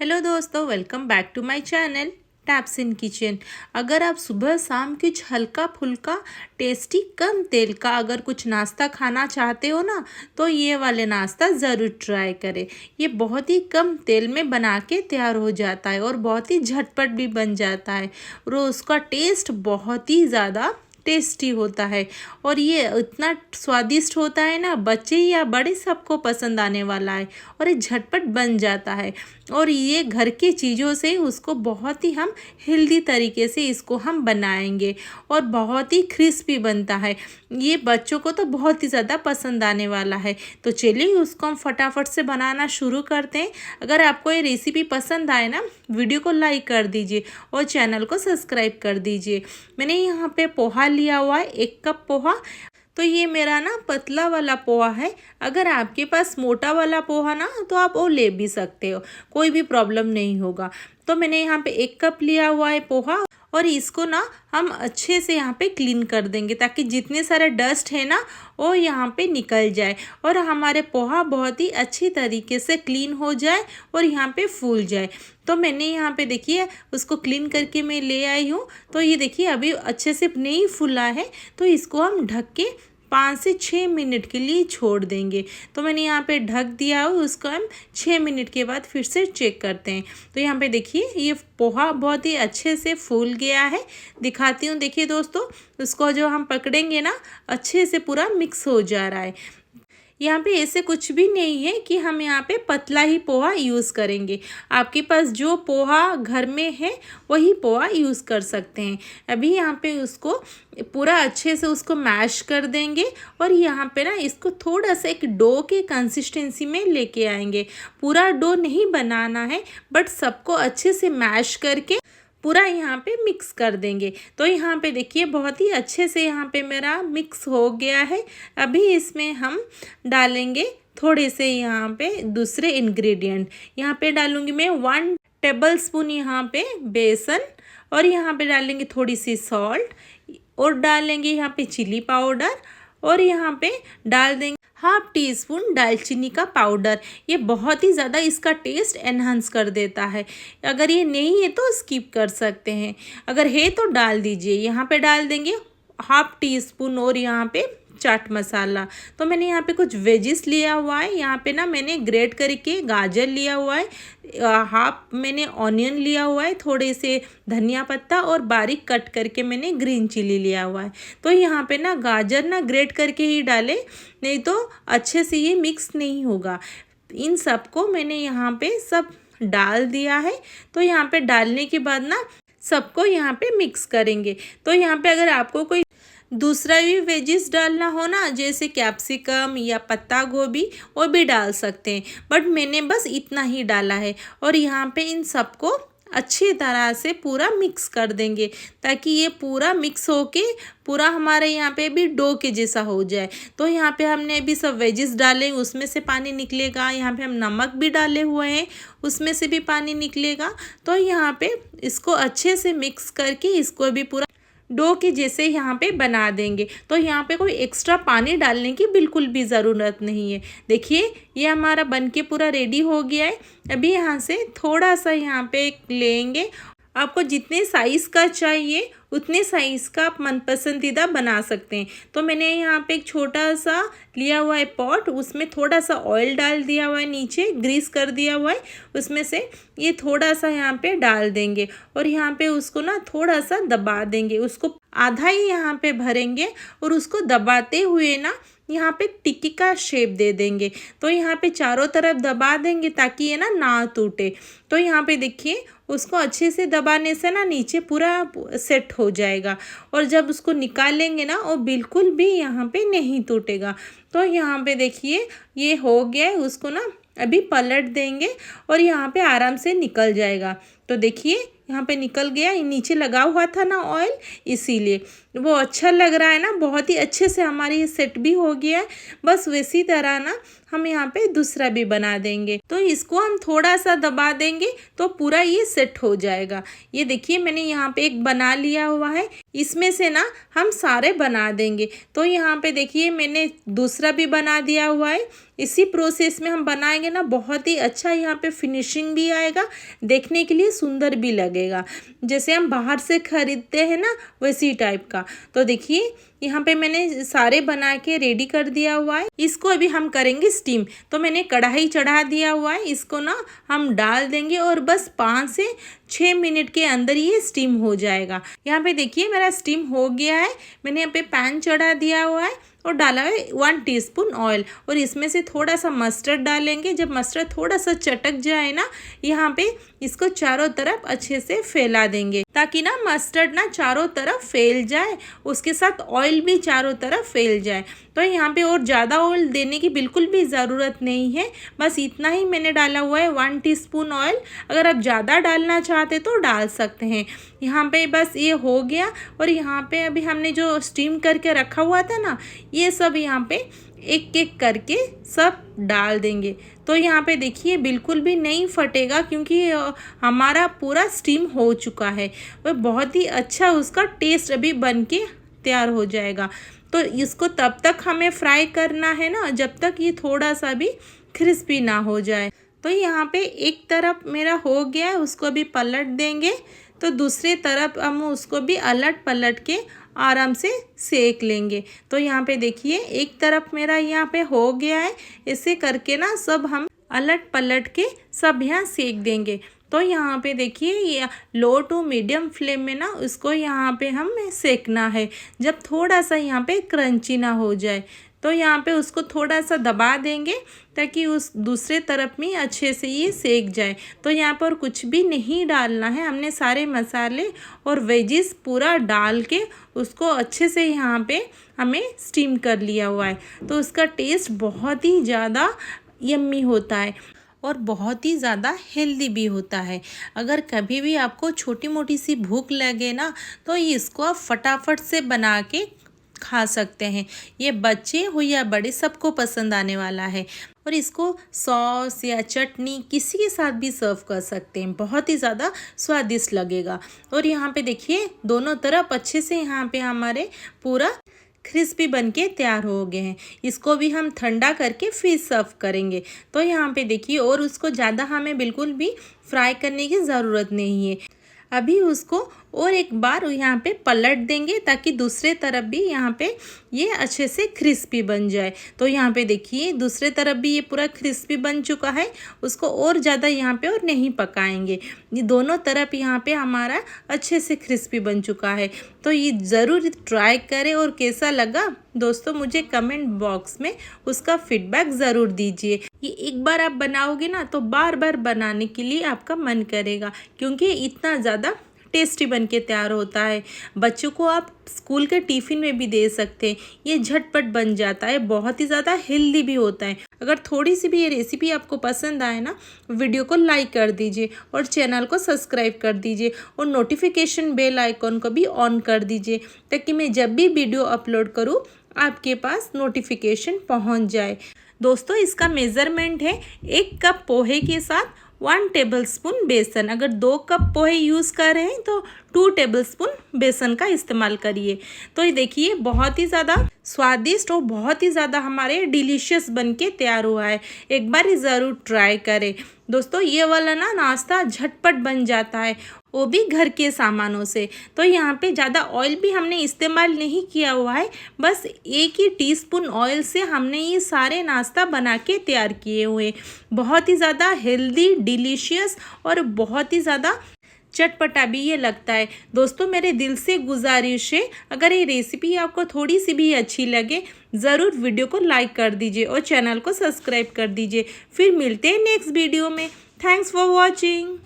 Hello दोस्तों, welcome back to my channel taps in kitchen. अगर आप सुबह शाम कुछ हल्का फुल्का टेस्टी कम तेल का अगर कुछ नाश्ता खाना चाहते हो ना, तो ये वाले नाश्ता ज़रूर ट्राई करें। ये बहुत ही कम तेल में बना के तैयार हो जाता है और बहुत ही झटपट भी बन जाता है और उसका टेस्ट बहुत ही ज़्यादा टेस्टी होता है और ये इतना स्वादिष्ट होता है ना, बच्चे या बड़े सबको पसंद आने वाला है और ये झटपट बन जाता है। और ये घर की चीज़ों से उसको बहुत ही हम हेल्दी तरीके से इसको हम बनाएंगे और बहुत ही क्रिस्पी बनता है। ये बच्चों को तो बहुत ही ज़्यादा पसंद आने वाला है। तो चलिए उसको हम फटाफट से बनाना शुरू करते हैं। अगर आपको ये रेसिपी पसंद आए ना, वीडियो को लाइक कर दीजिए और चैनल को सब्सक्राइब कर दीजिए। मैंने यहाँ पे पोहा लिया हुआ है, 1 कप पोहा। तो ये मेरा ना पतला वाला पोहा है। अगर आपके पास मोटा वाला पोहा ना, तो आप वो ले भी सकते हो, कोई भी प्रॉब्लम नहीं होगा। तो मैंने यहाँ पे 1 कप लिया हुआ है पोहा और इसको ना हम अच्छे से यहाँ पे क्लीन कर देंगे ताकि जितने सारे डस्ट है ना वो यहाँ पे निकल जाए और हमारे पोहा बहुत ही अच्छी तरीके से क्लीन हो जाए और यहाँ पे फूल जाए। तो मैंने यहाँ पे देखिए उसको क्लीन करके मैं ले आई हूँ। तो ये देखिए अभी अच्छे से नहीं फूला है, तो इसको हम ढक के 5 से 6 मिनट के लिए छोड़ देंगे। तो मैंने यहाँ पे ढक दिया है, उसको हम 6 मिनट के बाद फिर से चेक करते हैं। तो यहाँ पे देखिए ये पोहा बहुत ही अच्छे से फूल गया है। दिखाती हूँ, देखिए दोस्तों, उसको जो हम पकड़ेंगे ना अच्छे से पूरा मिक्स हो जा रहा है। यहाँ पे ऐसे कुछ भी नहीं है कि हम यहाँ पे पतला ही पोहा यूज़ करेंगे। आपके पास जो पोहा घर में है वही पोहा यूज़ कर सकते हैं। अभी यहाँ पे उसको पूरा अच्छे से उसको मैश कर देंगे और यहाँ पे ना इसको थोड़ा सा एक डो के कंसिस्टेंसी में लेके आएंगे। पूरा डो नहीं बनाना है, बट सबको अच्छे से मैश करके पूरा यहाँ पे मिक्स कर देंगे। तो यहाँ पे देखिए बहुत ही अच्छे से यहाँ पे मेरा मिक्स हो गया है। अभी इसमें हम डालेंगे थोड़े से यहाँ पे दूसरे इंग्रेडिएंट। यहाँ पे डालूंगी मैं 1 टेबल स्पून यहाँ पे बेसन और यहाँ पे डालेंगे थोड़ी सी सॉल्ट और डालेंगे यहाँ पे चिली पाउडर और यहाँ पे डाल देंगे 1/2 टीस्पून दालचीनी का पाउडर। ये बहुत ही ज़्यादा इसका टेस्ट एनहांस कर देता है। अगर ये नहीं है तो स्किप कर सकते हैं, अगर है तो डाल दीजिए। यहाँ पे डाल देंगे 1/2 टीस्पून और यहाँ पे चाट मसाला। तो मैंने यहाँ पे कुछ वेजिस लिया हुआ है। यहाँ पे ना मैंने ग्रेट करके गाजर लिया हुआ है, हाफ मैंने ऑनियन लिया हुआ है, थोड़े से धनिया पत्ता और बारीक कट करके मैंने ग्रीन चिली लिया हुआ है। तो यहाँ पे ना गाजर ना ग्रेट करके ही डालें, नहीं तो अच्छे से ये मिक्स नहीं होगा। इन सबको मैंने यहाँ पे सब डाल दिया है। तो यहाँ पे डालने के बाद ना सबको यहाँ पे मिक्स करेंगे। तो यहाँ पे अगर आपको कोई दूसरा भी वेजिस डालना हो ना, जैसे कैप्सिकम या पत्ता गोभी, वो भी डाल सकते हैं, बट मैंने बस इतना ही डाला है। और यहाँ पे इन सबको अच्छी तरह से पूरा मिक्स कर देंगे ताकि ये पूरा मिक्स होके पूरा हमारे यहाँ पे भी डो के जैसा हो जाए। तो यहाँ पे हमने भी सब वेजिस डाले, उसमें से पानी निकलेगा। यहाँ पे हम नमक भी डाले हुए हैं, उसमें से भी पानी निकलेगा। तो यहाँ पे इसको अच्छे से मिक्स करके इसको भी पूरा डो के जैसे यहाँ पे बना देंगे। तो यहाँ पे कोई एक्स्ट्रा पानी डालने की बिल्कुल भी ज़रूरत नहीं है। देखिए ये हमारा बनके पूरा रेडी हो गया है। अभी यहाँ से थोड़ा सा यहाँ पे लेंगे, आपको जितने साइज़ का चाहिए उतने साइज़ का आप मनपसंदीदा बना सकते हैं। तो मैंने यहाँ पे एक छोटा सा लिया हुआ है पॉट, उसमें थोड़ा सा ऑयल डाल दिया हुआ है, नीचे ग्रीस कर दिया हुआ है। उसमें से ये थोड़ा सा यहाँ पे डाल देंगे और यहाँ पे उसको ना थोड़ा सा दबा देंगे। उसको आधा ही यहाँ पे भरेंगे और उसको दबाते हुए ना यहाँ पे टिक्की का शेप दे देंगे। तो यहाँ पे चारों तरफ दबा देंगे ताकि ये ना टूटे। तो यहाँ पे देखिए उसको अच्छे से दबाने से ना नीचे पूरा सेट हो जाएगा और जब उसको निकालेंगे ना वो बिल्कुल भी यहाँ पे नहीं टूटेगा। तो यहाँ पे देखिए ये हो गया है, उसको ना अभी पलट देंगे और यहाँ पे आराम से निकल जाएगा। तो देखिए यहाँ पे निकल गया, ये नीचे लगा हुआ था ना ऑयल, इसीलिए वो अच्छा लग रहा है ना। बहुत ही अच्छे से हमारी ये सेट भी हो गया है। बस वैसी तरह ना हम यहाँ पे दूसरा भी बना देंगे। तो इसको हम थोड़ा सा दबा देंगे तो पूरा ये सेट हो जाएगा। ये देखिए मैंने यहाँ पे एक बना लिया हुआ है, इसमें से ना हम सारे बना देंगे। तो यहाँ पे देखिए मैंने दूसरा भी बना दिया हुआ है। इसी प्रोसेस में हम बनाएंगे ना, बहुत ही अच्छा यहाँ पे फिनिशिंग भी आएगा, देखने के लिए सुंदर भी लगेगा, जैसे हम बाहर से खरीदते हैं ना वैसी टाइप का। तो देखिए यहाँ पे मैंने सारे बना के रेडी कर दिया हुआ है। इसको अभी हम करेंगे स्टीम। तो मैंने कढ़ाई चढ़ा दिया हुआ है, इसको ना हम डाल देंगे और बस 5 से 6 मिनट के अंदर ये स्टीम हो जाएगा। यहाँ पे देखिए मेरा स्टीम हो गया है। मैंने यहाँ पे पैन चढ़ा दिया हुआ है और डाला है 1 टीस्पून ऑयल, और इसमें से थोड़ा सा मस्टर्ड डालेंगे। जब मस्टर्ड थोड़ा सा चटक जाए ना, यहाँ पे इसको चारों तरफ अच्छे से फैला देंगे, ताकि ना मस्टर्ड ना चारों तरफ फैल जाए, उसके साथ ऑयल भी चारों तरफ फैल जाए। तो यहाँ पे और ज़्यादा ऑयल देने की बिल्कुल भी ज़रूरत नहीं है, बस इतना ही मैंने डाला हुआ है 1 टीस्पून ऑयल। अगर आप ज़्यादा डालना चाहते तो डाल सकते हैं। यहाँ पे बस ये हो गया, और यहाँ पे अभी हमने जो स्टीम करके रखा हुआ था ना, ये सब यहाँ पे एक एक करके सब डाल देंगे। तो यहाँ पे देखिए बिल्कुल भी नहीं फटेगा, क्योंकि हमारा पूरा स्टीम हो चुका है। वह बहुत ही अच्छा उसका टेस्ट अभी बन के तैयार हो जाएगा। तो इसको तब तक हमें फ्राई करना है ना, जब तक ये थोड़ा सा भी क्रिस्पी ना हो जाए। तो यहाँ पे एक तरफ मेरा हो गया है, उसको भी पलट देंगे। तो दूसरे तरफ हम उसको भी अलट पलट के आराम से सेक लेंगे। तो यहाँ पे देखिए एक तरफ मेरा यहाँ पे हो गया है। ऐसे करके ना सब हम अलट पलट के सब यहाँ सेक देंगे। तो यहाँ पे देखिए ये लो टू मीडियम फ्लेम में ना उसको यहाँ पे हमें सेकना है, जब थोड़ा सा यहाँ पे क्रंची ना हो जाए। तो यहाँ पे उसको थोड़ा सा दबा देंगे, ताकि उस दूसरे तरफ में अच्छे से ये सेक जाए। तो यहाँ पर कुछ भी नहीं डालना है, हमने सारे मसाले और वेजिस पूरा डाल के उसको अच्छे से यहाँ पे हमें स्टीम कर लिया हुआ है। तो उसका टेस्ट बहुत ही ज़्यादा यम्मी होता है और बहुत ही ज़्यादा हेल्दी भी होता है। अगर कभी भी आपको छोटी मोटी सी भूख लगे ना, तो इसको आप फटाफट से बना के खा सकते हैं। ये बच्चे हो या बड़े सबको पसंद आने वाला है, और इसको सॉस या चटनी किसी के साथ भी सर्व कर सकते हैं, बहुत ही ज़्यादा स्वादिष्ट लगेगा। और यहाँ पे देखिए दोनों तरफ अच्छे से यहाँ पे हमारे पूरा क्रिस्पी बन के तैयार हो गए हैं। इसको भी हम ठंडा करके फिर सर्व करेंगे। तो यहाँ पे देखिए, और उसको ज़्यादा हमें बिल्कुल भी फ्राई करने की ज़रूरत नहीं है। अभी उसको और एक बार यहाँ पे पलट देंगे, ताकि दूसरे तरफ भी यहाँ पे ये अच्छे से क्रिस्पी बन जाए। तो यहाँ पे देखिए दूसरे तरफ भी ये पूरा क्रिस्पी बन चुका है। उसको और ज़्यादा यहाँ पे और नहीं पकाएंगे, ये दोनों तरफ यहाँ पे हमारा अच्छे से क्रिस्पी बन चुका है। तो ये ज़रूर ट्राई करें, और कैसा लगा दोस्तों मुझे कमेंट बॉक्स में उसका फीडबैक ज़रूर दीजिए। ये एक बार आप बनाओगे ना, तो बार बार बनाने के लिए आपका मन करेगा, क्योंकि इतना ज़्यादा टेस्टी बन के तैयार होता है। बच्चों को आप स्कूल के टिफ़िन में भी दे सकते हैं। ये झटपट बन जाता है, बहुत ही ज़्यादा हेल्दी भी होता है। अगर थोड़ी सी भी ये रेसिपी आपको पसंद आए ना, वीडियो को लाइक कर दीजिए और चैनल को सब्सक्राइब कर दीजिए, और नोटिफिकेशन बेल आइकॉन को भी ऑन कर दीजिए, ताकि मैं जब भी वीडियो अपलोड करूँ आपके पास नोटिफिकेशन पहुँच जाए। दोस्तों इसका मेज़रमेंट है 1 कप पोहे के साथ 1 टेबलस्पून बेसन। अगर 2 कप पोहे यूज़ कर रहे हैं तो 2 टेबलस्पून बेसन का इस्तेमाल करिए। तो ये देखिए बहुत ही ज़्यादा स्वादिष्ट और बहुत ही ज़्यादा हमारे डिलीशियस बन के तैयार हुआ है। एक बार ही ज़रूर ट्राई करें दोस्तों। ये वाला ना नाश्ता झटपट बन जाता है, वो भी घर के सामानों से। तो यहाँ पे ज़्यादा ऑयल भी हमने इस्तेमाल नहीं किया हुआ है, बस 1 ही टीस्पून ऑयल से हमने ये सारे नाश्ता बना के तैयार किए हुए। बहुत ही ज़्यादा हेल्दी, डिलीशियस और बहुत ही ज़्यादा चटपटा भी ये लगता है। दोस्तों मेरे दिल से गुजारिश है, अगर ये रेसिपी आपको थोड़ी सी भी अच्छी लगे, ज़रूर वीडियो को लाइक कर दीजिए और चैनल को सब्सक्राइब कर दीजिए। फिर मिलते हैं नेक्स्ट वीडियो में। Thanks for watching.